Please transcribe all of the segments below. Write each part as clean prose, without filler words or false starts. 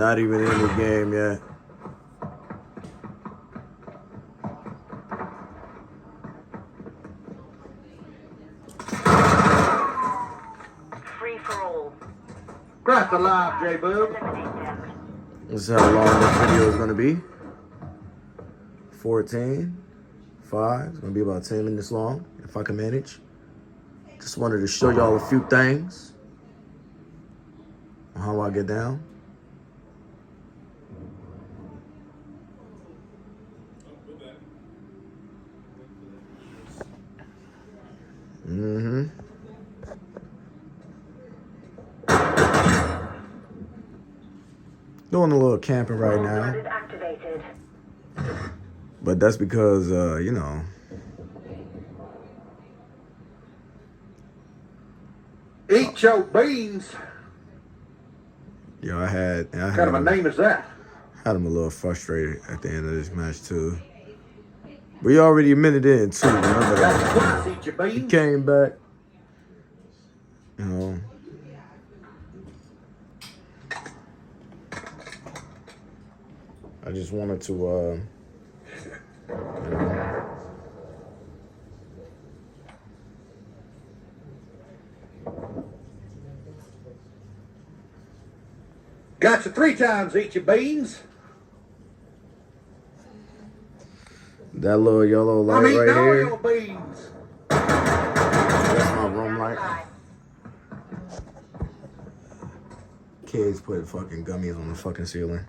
Not even in the game yet. Free for all. Craft alive, J-Boob. This is how long this video is going to be. 14, 5. It's going to be about 10 minutes long, if I can manage. Just wanted to show y'all a few things on how I get down. Doing a little camping right now. But that's because, you know. Eat your beans. Yo, I had What kind of a name is that? Had him a little frustrated at the end of this match too. We already a minute in too. Remember That's that? twice eat your He beans. came back. You know. I just wanted to, you know. Got you 3 times eat your beans. That little yellow light I'm eating right all here. your beans. That's my room light. Kids put fucking gummies on the fucking ceiling.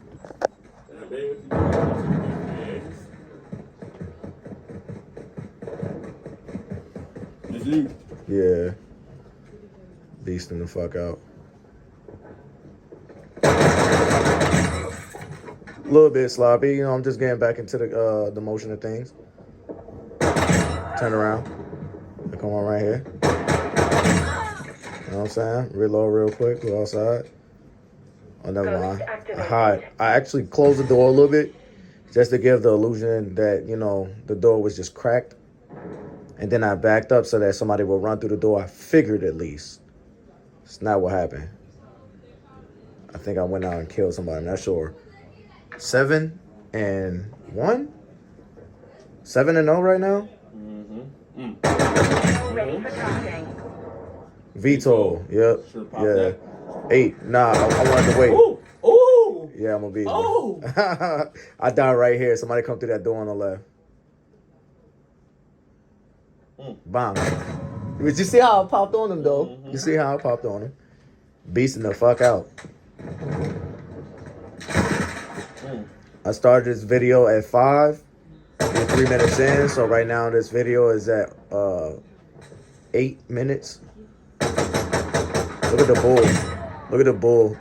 It's you. Yeah. Beasting the fuck out. A little bit sloppy, you know, I'm just getting back into the motion of things. Turn around. I come on right here. You know what I'm saying? Reload real quick, go outside. Oh, never mind. I hide. I actually closed the door a little bit just to give the illusion that, you know, the door was just cracked. And then I backed up so that somebody would run through the door. I figured at least. It's not what happened. I think I went out and killed somebody. I'm not sure. 7-1? 7-0 right now? Ready for casting. Veto. Yep. Sure pop Yeah. that. 8. Nah, I wanted to wait. Ooh! Ooh! Yeah, I'm gonna be. Oh! I died right here. Somebody come through that door on the left. Bang. But you see how I popped on him, though? You see how I popped on him? Beasting the fuck out. I started this video at 5. We're 3 minutes in, so right now this video is at 8 minutes. Look at the bull. Look at the bull.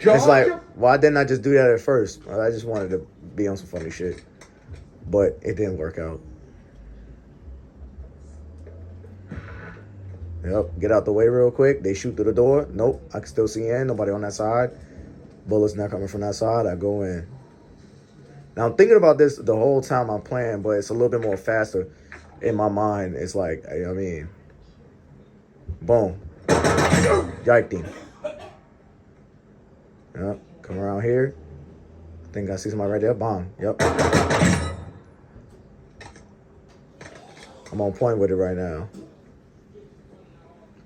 It's like, why didn't I just do that at first? I just wanted to be on some funny shit. But it didn't work out. Yep, get out the way real quick. They shoot through the door. Nope, I can still see in. Nobody on that side. Bullets not coming from that side. I go in. Now, I'm thinking about this the whole time I'm playing, but it's a little bit more faster in my mind. It's like, I mean, boom. Yiked him. Yep, come around here. I think I see somebody right there. Bong. Yep. I'm on point with it right now.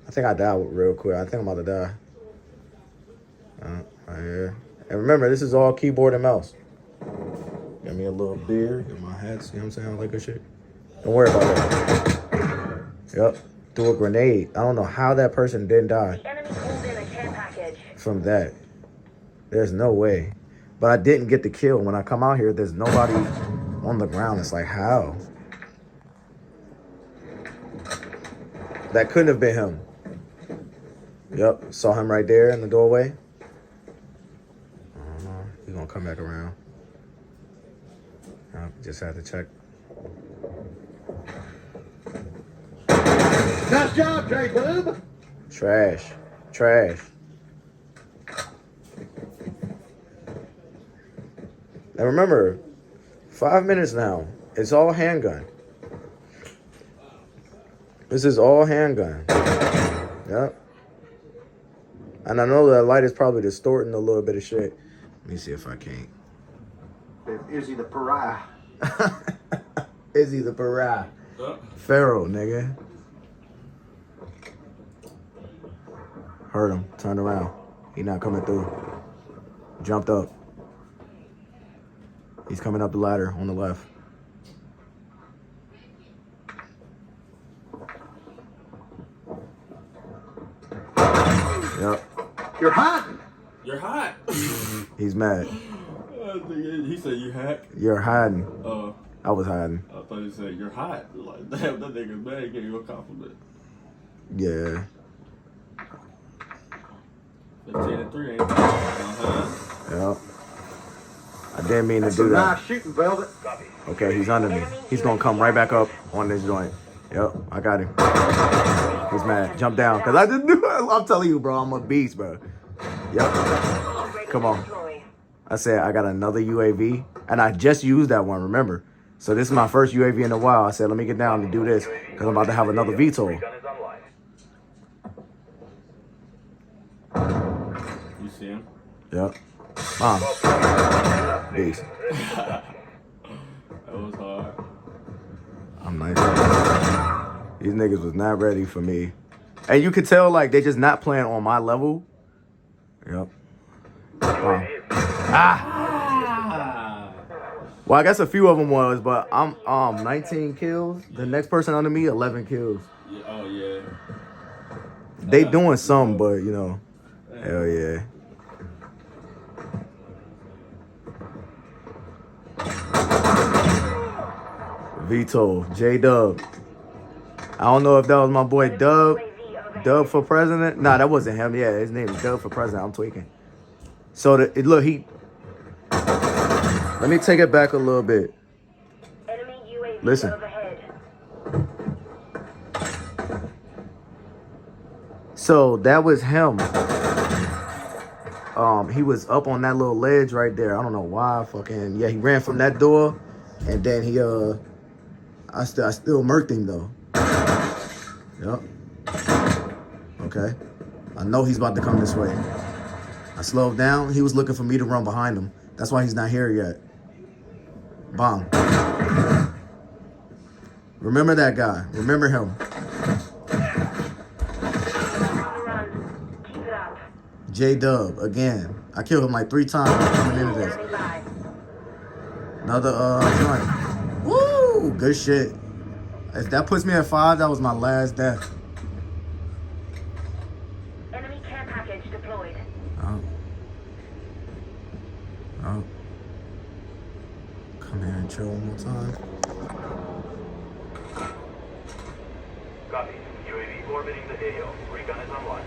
I think I died real quick. I think I'm about to die. Right here. And remember, this is all keyboard and mouse. Got me a little beer. Got my hat. See what I'm saying? I like good shit. Don't worry about that. Yep. Threw a grenade. I don't know how that person didn't die Enemy pulled in a care package. from that. There's no way. But I didn't get the kill. When I come out here, there's nobody on the ground. It's like, how? That couldn't have been him. Yep, saw him right there in the doorway. I don't know. He's gonna come back around. Just had to check. Nice job, J-Boob. Trash. Trash. And remember, 5 minutes now. It's all handgun. This is all handgun. Yep. And I know that light is probably distorting a little bit of shit. Let me see if I can't. Izzy the pariah. Izzy the pariah. Pharaoh, nigga. Heard him. Turned around. He not coming through. Jumped up. He's coming up the ladder on the left. Yep. You're hiding. You're hot. He's mad. He said you hack. You're hiding. Oh. I was hiding. I thought you said you're hot. Like, damn, that nigga's mad. He gave you a compliment. Yeah. 15-3 ain't bad. Yep. I didn't mean to That's do a that. nice shooting, Velvet. Okay, he's under me. He's gonna come right back up on this joint. Yep, I got him. He's mad. Jump down, cause I didn't do it. I'm telling you, bro, I'm a beast, bro. Yep. Come on. I said I got another UAV, and I just used that one. Remember? So this is my first UAV in a while. I said let me get down and do this, cause I'm about to have another VTOL. You see him? Yep. Beast. That was hard. I'm nice. These niggas was not ready for me. And you could tell, like, they just not playing on my level. Yep. Well, I guess a few of them was, but I'm 19 kills. The next person under me, 11 kills. Yeah, oh, yeah. They doing some, but, you know. Hell yeah. Vito, J-Dub. I don't know if that was my boy Dub. Dub for president? Nah, that wasn't him. Yeah, his name is Dub for president. I'm tweaking. So, look, let me take it back a little bit. Enemy UAV Listen. overhead. So, that was him. He was up on that little ledge right there. I don't know why. Fucking, yeah, he ran from that door. And then he, I still murked him, though. Yep. Okay. I know he's about to come this way. I slowed down. He was looking for me to run behind him. That's why he's not here yet. Bomb. Remember that guy. Remember him. On the run. Keep it up. J-Dub, again. I killed him like 3 times coming into this. Standing by. Another, joint. Woo! Good shit. If that puts me at 5, that was my last death. Enemy care package deployed. Oh. Oh. Come here and chill one more time. Copy. UAV orbiting the AO. Recon is online.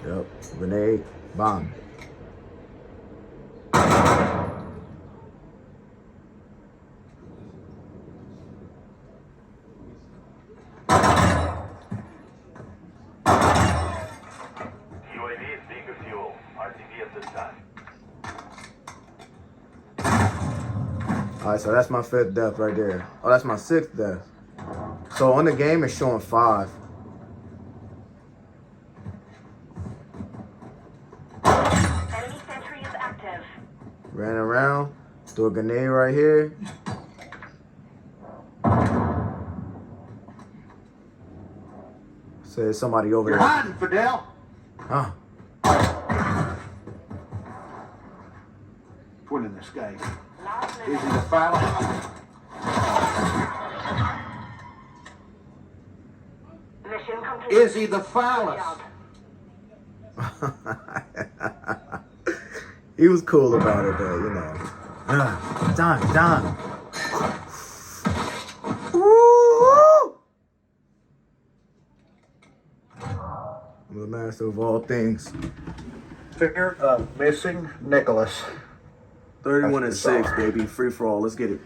Yep. Grenade. Bomb. UAV is being refueled. RTB at this time. Alright, so that's my 5th death right there. Oh, that's my 6th death. So on the game, it's showing 5. Enemy sentry is active. Ran around. Threw a grenade right here. Says somebody over You're there. hiding, Fidel. Huh. Winning this game. Last Izzy minute. the phallus. Mission complete. Izzy the Good phallus. job. He was cool about it, though, you know. Don. Woo! I'm the master of all things. Fear of missing Nicholas. 31 and 6, baby. Free for all. Let's get it.